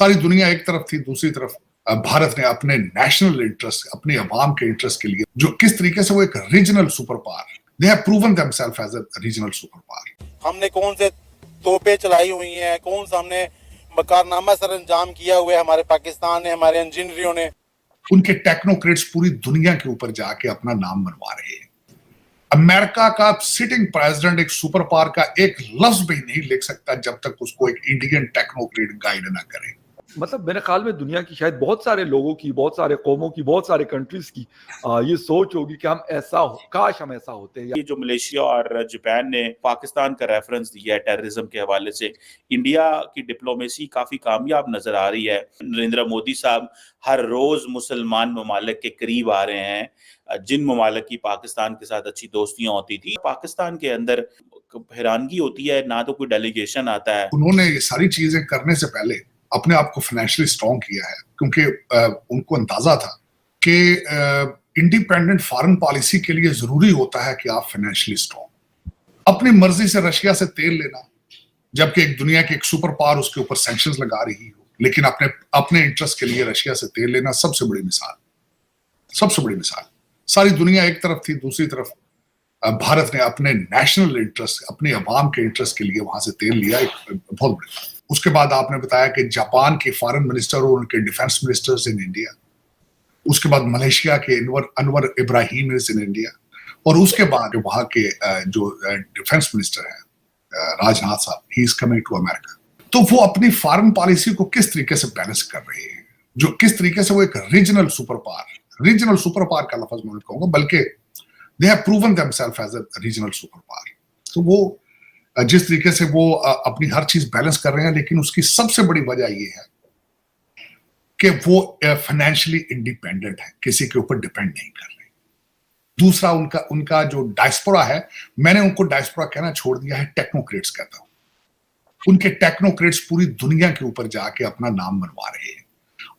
सारी दुनिया एक तरफ थी, दूसरी तरफ भारत ने अपने नेशनल इंटरेस्ट, अपने अवाम के इंटरेस्ट के लिए जो किस तरीके से वो एक regional super power, they have proven themselves as a regional super power. हमने कौन से तोपे चलाई हुई हैं, कौन सा हमने कारनामा सर अंजाम किया हुआ है हमारे पाकिस्तान ने, हमारे इंजीनियरों ने। उनके टेक्नोक्रेट्स पूरी दुनिया के ऊपर जाके अपना नाम बनवा रहे हैं। अमेरिका का सिटिंग प्रेसिडेंट एक सुपर पावर का एक लफ्ज भी नहीं लिख सकता जब तक उसको एक इंडियन टेक्नोक्रेट गाइड ना करे। मतलब मेरे ख्याल में दुनिया की शायद बहुत सारे लोगों की, बहुत सारे कौमों की, बहुत सारे कंट्रीज की ये सोच होगी कि हम ऐसा हो, काश हम ऐसा होते। ये जो मलेशिया और जापान ने पाकिस्तान का रेफरेंस दिया है टेररिज्म के हवाले से, इंडिया की डिप्लोमेसी काफी कामयाब नजर आ रही है। नरेंद्र मोदी साहब हर रोज मुसलमान ममालिक के करीब आ रहे हैं, जिन ममालिक की पाकिस्तान के साथ अच्छी दोस्तियां होती थी। पाकिस्तान के अंदर हैरानगी होती है, ना तो कोई डेलीगेशन आता है। उन्होंने ये सारी चीजें करने से पहले अपने आप को फाइनेंशियली स्ट्रॉन्ग किया है, क्योंकि उनको अंदाजा था कि इंडिपेंडेंट फॉरेन पॉलिसी के लिए जरूरी होता है कि आप फाइनेंशियली स्ट्रॉन्ग। अपनी मर्जी से रशिया से तेल लेना, जबकि एक दुनिया की एक सुपर पावर उसके ऊपर सैंक्शंस लगा रही हो, लेकिन अपने इंटरेस्ट के लिए रशिया से तेल लेना सबसे बड़ी मिसाल, सबसे बड़ी मिसाल। सारी दुनिया एक तरफ थी, दूसरी तरफ भारत ने अपने नेशनल इंटरेस्ट, अपने अवाम के इंटरेस्ट के लिए वहां से तेल लिया, एक बहुत बड़ी। उसके बाद आपने बताया कि जापान के फॉरेन मिनिस्टर और उनके डिफेंस मिनिस्टर्स इन इंडिया, उसके बाद मलेशिया के Anwar Ibrahim is in India, और उसके बाद वहां के जो डिफेंस मिनिस्टर है राजनाथ साहब, he is coming to America. तो वो अपनी फॉरेन पॉलिसी को किस तरीके से बैलेंस कर रहे हैं, जो किस तरीके से वो एक रीजनल सुपर पावर का लफ्ज मैं कहूंगा, बल्कि they have proven themselves as a regional super power. तो वो जिस तरीके से वो अपनी हर चीज बैलेंस कर रहे हैं, लेकिन उसकी सबसे बड़ी वजह ये है कि वो फाइनेंशियली इंडिपेंडेंट है, किसी के ऊपर डिपेंड नहीं कर रहे। दूसरा उनका जो डायस्पोरा है, मैंने उनको डायस्पोरा कहना छोड़ दिया है, टेक्नोक्रेट्स कहता हूं। उनके टेक्नोक्रेट्स पूरी दुनिया के ऊपर जाके अपना नाम बनवा रहे हैं।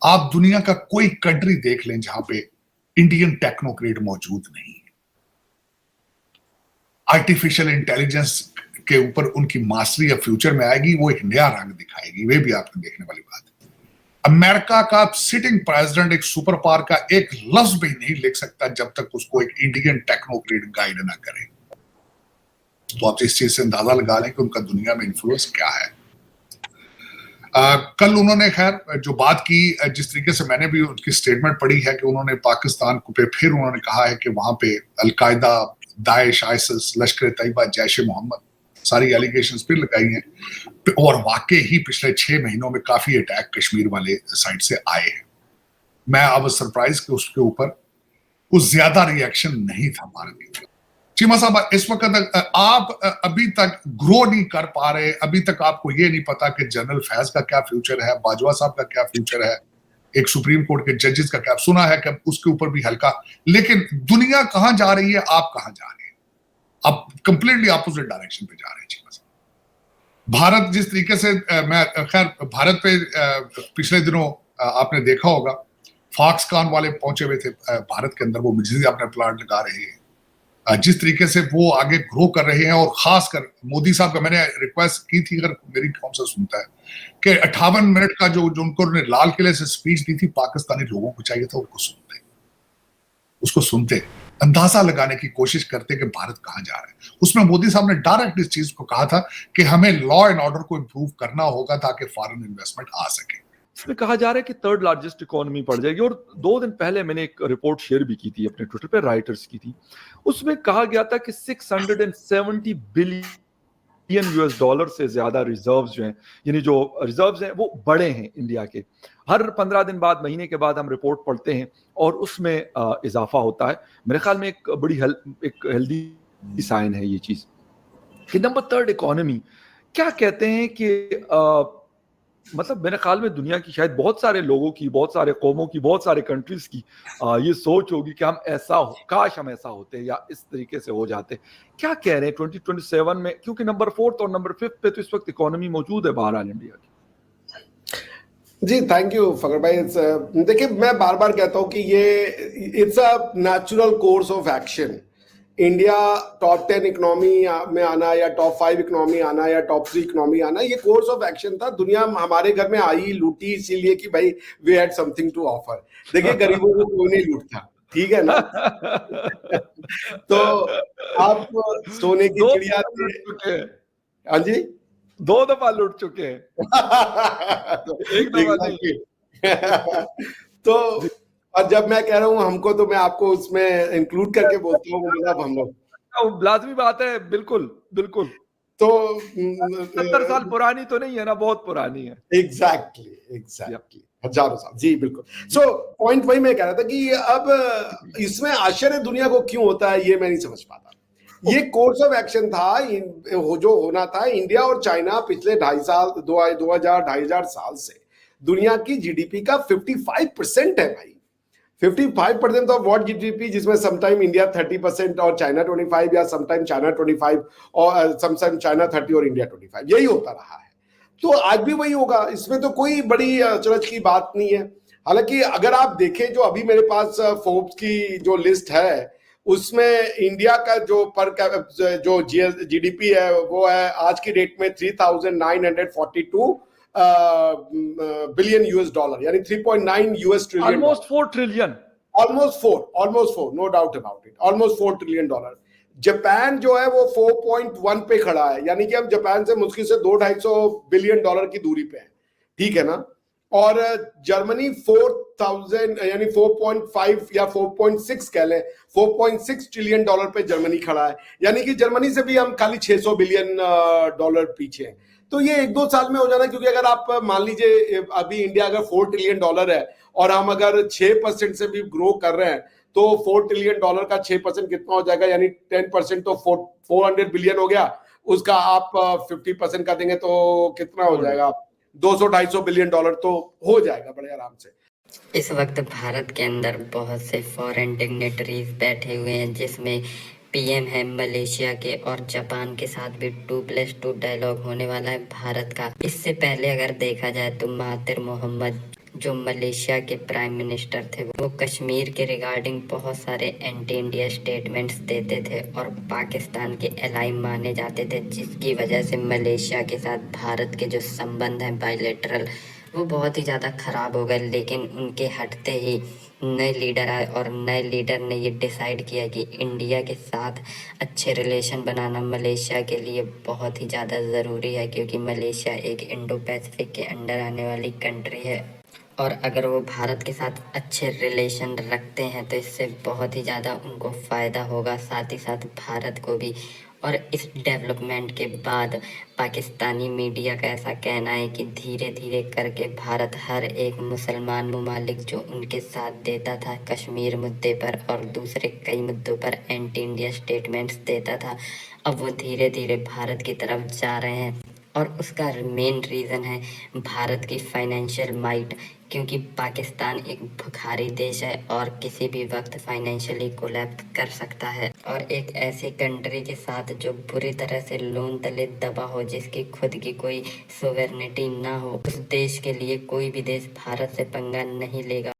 आप दुनिया का कोई कंट्री देख लें जहां पे इंडियन टेक्नोक्रेट मौजूद नहीं है। आर्टिफिशियल इंटेलिजेंस के ऊपर उनकी मास्टरी या फ्यूचर में आएगी, वो एक नया रंग दिखाएगी, वे भी आपने देखने वाली बात है। अमेरिका का सिटिंग प्रेसिडेंट एक सुपर पावर का एक लफ्ज भी नहीं लिख सकता जब तक उसको एक इंडियन टेक्नोक्रेट गाइड ना करे। तो आप इस चीज से अंदाजा लगा लें कि उनका दुनिया में इन्फ्लुएंस क्या है। कल उन्होंने खैर जो बात की, जिस तरीके से मैंने भी उनकी स्टेटमेंट पढ़ी है कि उन्होंने पाकिस्तान को पे फिर उन्होंने कहा है कि वहां पे अलकायदा, दाइश, आइसिस, लश्कर तैयबा, जैश ए मोहम्मद, सारी एलिगेशंस फिर लगाई हैं। और वाकई ही पिछले 6 महीनों में काफी अटैक कश्मीर वाले साइड से आए हैं। मैं अब सरप्राइज कि उसके ऊपर कुछ ज्यादा रिएक्शन नहीं था भारत की। चीमा साहब, इस वक्त आप अभी तक ग्रो नहीं कर पा रहे, अभी तक आपको ये नहीं पता कि जनरल फैज का क्या फ्यूचर है, बाजवा साहब का क्या फ्यूचर है, एक सुप्रीम कोर्ट के जजेस का क्या। सुना है कि उसके ऊपर भी हल्का, लेकिन दुनिया कहां जा रही है, आप कहां जा रहे हैं? आप कंप्लीटली ऑपोजिट डायरेक्शन पे जा रहे हैं। भारत जिस तरीके से, मैं खैर भारत पे पिछले दिनों आपने देखा होगा, फॉक्सकॉन वाले पहुंचे हुए थे भारत के अंदर, वो बिजली अपने प्लांट लगा रहे हैं। जिस तरीके से वो आगे ग्रो कर रहे हैं, और खासकर मोदी साहब का मैंने रिक्वेस्ट की थी, अगर मेरी कौन सा सुनता है, कि 58 मिनट का जो उनको लाल किले से स्पीच दी थी, पाकिस्तानी लोगों को चाहिए था उसको सुनते, अंदाजा लगाने की कोशिश करते कि भारत कहां जा रहा है। उसमें मोदी साहब ने डायरेक्ट इस चीज को कहा था कि हमें लॉ एंड ऑर्डर को इंप्रूव करना होगा ताकि फॉरेन इन्वेस्टमेंट आ सके। इसमें कहा जा रहा है कि 3rd लार्जेस्ट इकोनॉमी पड़ जाएगी, और 2 दिन पहले मैंने एक रिपोर्ट शेयर भी की थी अपने ट्विटर पे, राइटर्स की थी। उसमें कहा गया था कि 670 बिलियन US डॉलर से ज्यादा रिजर्व्स जो हैं, यानी जो रिजर्व्स हैं वो बड़े हैं इंडिया के। हर 15 दिन बाद, महीने के बाद हम रिपोर्ट पढ़ते हैं और उसमें इजाफा होता है। मेरे ख्याल में एक बड़ी एक हेल्दी साइन है ये चीज कि नंबर 3rd इकोनॉमी। क्या कहते हैं कि मतलब मेरे ख्याल में दुनिया की शायद बहुत सारे लोगों की, बहुत सारे कौमों की, बहुत सारे कंट्रीज की ये सोच होगी कि हम ऐसा हो, काश हम ऐसा होते या इस तरीके से हो जाते। क्या कह रहे हैं 2027 में, क्योंकि नंबर 4th और नंबर 5th पे तो इस वक्त इकोनॉमी मौजूद है बहरहाल इंडिया की। जी, थैंक यू फकर भाई। देखिए, मैं बार बार कहता हूं कि ये it's a natural course of action India top 10 economy में आना या टॉप 5 इकोनॉमी आना या टॉप 3 इकोनॉमी आना, ये कोर्स ऑफ एक्शन था। दुनिया हमारे घर में आई लूटी इसीलिए कि भाई we had something to offer. देखिए गरीबों को कोई नहीं लूटता, ठीक है ना। तो आप सोने की दो चिड़िया दफा लूट चुके हैं, हाँ जी 2 दफा लूट चुके हैं, एक दफा नहीं। Exactly. तो और जब मैं कह रहा हूँ हमको, तो मैं आपको उसमें इंक्लूड करके बोलता हूँ, मतलब हम लोग। लाजमी बात है, बिल्कुल बिल्कुल। तो 70 साल पुरानी तो नहीं है ना, बहुत पुरानी है। एग्जैक्टली हजारों साल, जी बिल्कुल। सो पॉइंट वही मैं कह रहा था कि अब इसमें आश्चर्य दुनिया को क्यों होता है ये मैं नहीं समझ पाता। ये कोर्स ऑफ एक्शन था जो होना था। इंडिया और चाइना पिछले 2,500 साल से दुनिया की जीडीपी का 55% है भाई। 55% ऑफ व्हाट जीडीपी, जिसमें समटाइम इंडिया 30% और चाइना 25, या समटाइम चाइना 25 और समटाइम चाइना 30 और इंडिया 25, यही होता रहा है। तो आज भी वही होगा, इसमें तो कोई बड़ी अचरज की बात नहीं है। हालांकि अगर आप देखें जो अभी मेरे पास फोर्ब्स की जो लिस्ट है, उसमें इंडिया का जो जीडीपी है वो है आज की डेट में 3,942 बिलियन यूएस डॉलर, यानी 3.9 US trillion, almost 4 trillion, almost four, no doubt about it, almost 4 trillion dollar. Japan जो है वो 4.1 पे खड़ा है, यानी कि हम जापान से मुश्किल से 200-250 बिलियन डॉलर की दूरी पे है, ठीक है ना। और जर्मनी 4,000 यानी 4.5 या 4.6 कह लें, 4.6 ट्रिलियन डॉलर पे जर्मनी खड़ा है, यानी कि जर्मनी से भी हम खाली 600 बिलियन डॉलर पीछे हैं। तो ये 1-2 साल में हो जाना, क्योंकि अगर आप मान लीजिए अभी इंडिया अगर 4 ट्रिलियन डॉलर है और हम अगर 6% से भी ग्रो कर रहे हैं, तो 4 ट्रिलियन डॉलर का 6% कितना हो जाएगा, यानी 10% तो 400 बिलियन हो गया। उसका आप 50% का देंगे तो कितना हो जाएगा, 200-250 बिलियन डॉलर तो हो जाएगा बड़े आराम से। इस वक्त भारत के अंदर बहुत से फॉरेन डिग्नेटरीज बैठे हुए हैं, जिसमें पीएम है मलेशिया के, और जापान के साथ भी 2+2 डायलॉग होने वाला है भारत का। इससे पहले अगर देखा जाए तो महातिर मोहम्मद जो मलेशिया के प्राइम मिनिस्टर थे, वो कश्मीर के रिगार्डिंग बहुत सारे एंटी इंडिया स्टेटमेंट्स देते थे और पाकिस्तान के एलाई माने जाते थे, जिसकी वजह से मलेशिया के साथ भारत के जो संबंध हैं बायलैटरल, वो बहुत ही ज़्यादा ख़राब हो गए। लेकिन उनके हटते ही नए लीडर आए और नए लीडर ने ये डिसाइड किया कि इंडिया के साथ अच्छे रिलेशन बनाना मलेशिया के लिए बहुत ही ज़्यादा ज़रूरी है, क्योंकि मलेशिया एक इंडो पैसिफिक के अंडर आने वाली कंट्री है, और अगर वो भारत के साथ अच्छे रिलेशन रखते हैं तो इससे बहुत ही ज़्यादा उनको फ़ायदा होगा, साथ ही साथ भारत को भी। और इस डेवलपमेंट के बाद पाकिस्तानी मीडिया का ऐसा कहना है कि धीरे धीरे करके भारत हर एक मुसलमान ममालिक जो उनके साथ देता था कश्मीर मुद्दे पर और दूसरे कई मुद्दों पर एंटी इंडिया स्टेटमेंट्स देता था, अब वो धीरे धीरे भारत की तरफ जा रहे हैं। और उसका मेन रीज़न है भारत की फाइनेंशियल माइट, क्योंकि पाकिस्तान एक भिखारी देश है और किसी भी वक्त फाइनेंशियली कोलैप्स कर सकता है, और एक ऐसी कंट्री के साथ जो बुरी तरह से लोन तले दबा हो, जिसकी खुद की कोई सोवेर्निटी ना हो, उस देश के लिए कोई भी देश भारत से पंगा नहीं लेगा।